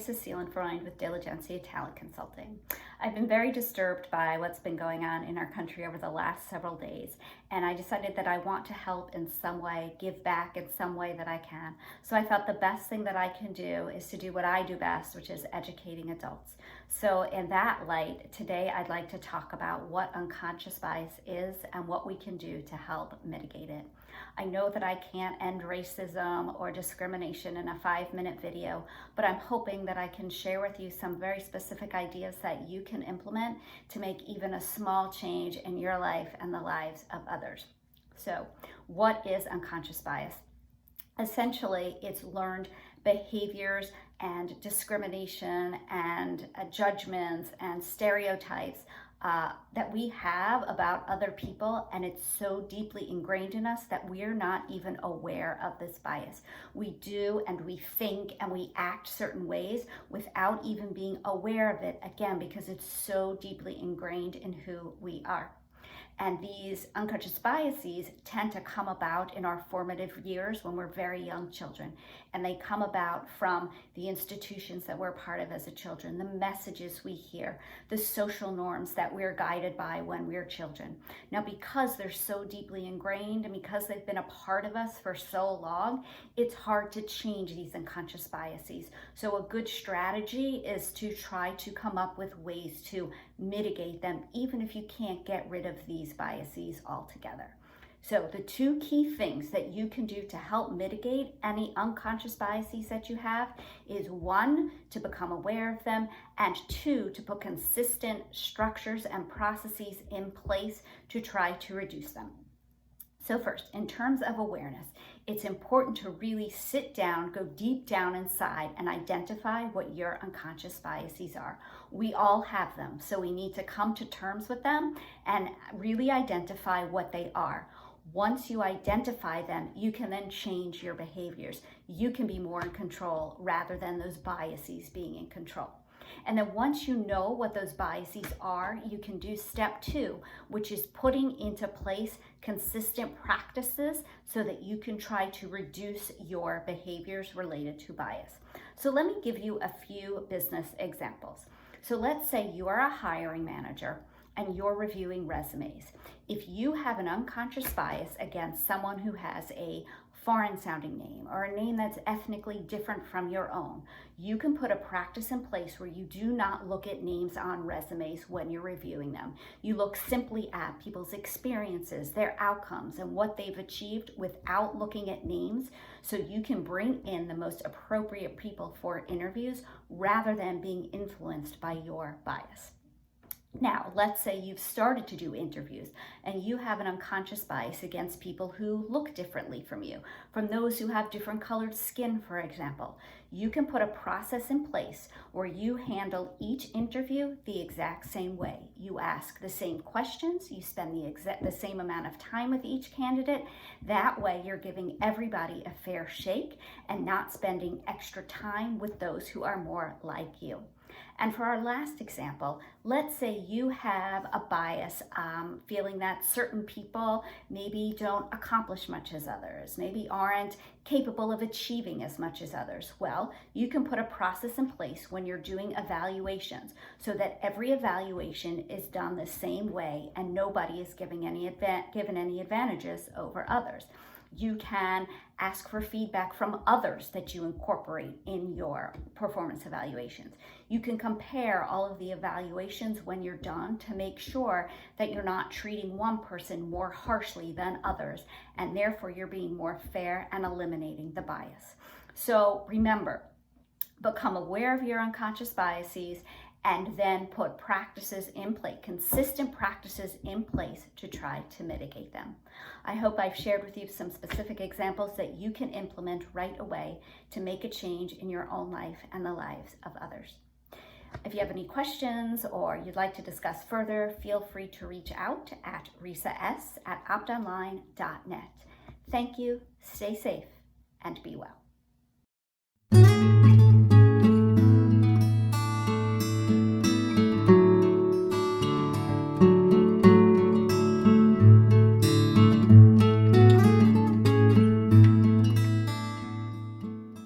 Risa Seelenfreund with Diligencia Talent Consulting. I've been very disturbed by what's been going on in our country over the last several days, and I decided that I want to help in some way, give back in some way that I can. So I thought the best thing that I can do is to do what I do best, which is educating adults. So in that light, today I'd like to talk about what unconscious bias is and what we can do to help mitigate it. I know that I can't end racism or discrimination in a 5-minute video, but I'm hoping that I can share with you some very specific ideas that you can implement to make even a small change in your life and the lives of others. So, what is unconscious bias? Essentially, it's learned behaviors and discrimination and judgments and stereotypes that we have about other people, and it's so deeply ingrained in us that we're not even aware of this bias. We do and we think and we act certain ways without even being aware of it, again, because it's so deeply ingrained in who we are. And these unconscious biases tend to come about in our formative years when we're very young children. And they come about from the institutions that we're part of as a children, the messages we hear, the social norms that we're guided by when we're children. Now, because they're so deeply ingrained and because they've been a part of us for so long, it's hard to change these unconscious biases. So a good strategy is to try to come up with ways to mitigate them, even if you can't get rid of these biases altogether. So the two key things that you can do to help mitigate any unconscious biases that you have is 1, to become aware of them, and 2, to put consistent structures and processes in place to try to reduce them. So first, in terms of awareness, it's important to really sit down, go deep down inside, and identify what your unconscious biases are. We all have them, so we need to come to terms with them and really identify what they are. Once you identify them, you can then change your behaviors. You can be more in control rather than those biases being in control. And then once you know what those biases are, you can do step 2, which is putting into place consistent practices so that you can try to reduce your behaviors related to bias. So let me give you a few business examples. So let's say you are a hiring manager and you're reviewing resumes. If you have an unconscious bias against someone who has a foreign sounding name or a name that's ethnically different from your own, you can put a practice in place where you do not look at names on resumes when you're reviewing them. You look simply at people's experiences, their outcomes, and what they've achieved without looking at names, so you can bring in the most appropriate people for interviews rather than being influenced by your bias. Now, let's say you've started to do interviews and you have an unconscious bias against people who look differently from you, from those who have different colored skin, for example. You can put a process in place where you handle each interview the exact same way. You ask the same questions, you spend the same amount of time with each candidate. That way you're giving everybody a fair shake and not spending extra time with those who are more like you. And for our last example, let's say you have a bias, feeling that certain people maybe don't accomplish much as others, maybe aren't capable of achieving as much as others. Well, you can put a process in place when you're doing evaluations so that every evaluation is done the same way and nobody is given any advantages over others. You can ask for feedback from others that you incorporate in your performance evaluations. You can compare all of the evaluations when you're done to make sure that you're not treating one person more harshly than others, and therefore you're being more fair and eliminating the bias. So remember, become aware of your unconscious biases and then put practices in place, consistent practices in place to try to mitigate them. I hope I've shared with you some specific examples that you can implement right away to make a change in your own life and the lives of others. If you have any questions or you'd like to discuss further, feel free to reach out at risas@optonline.net. Thank you, stay safe, and be well.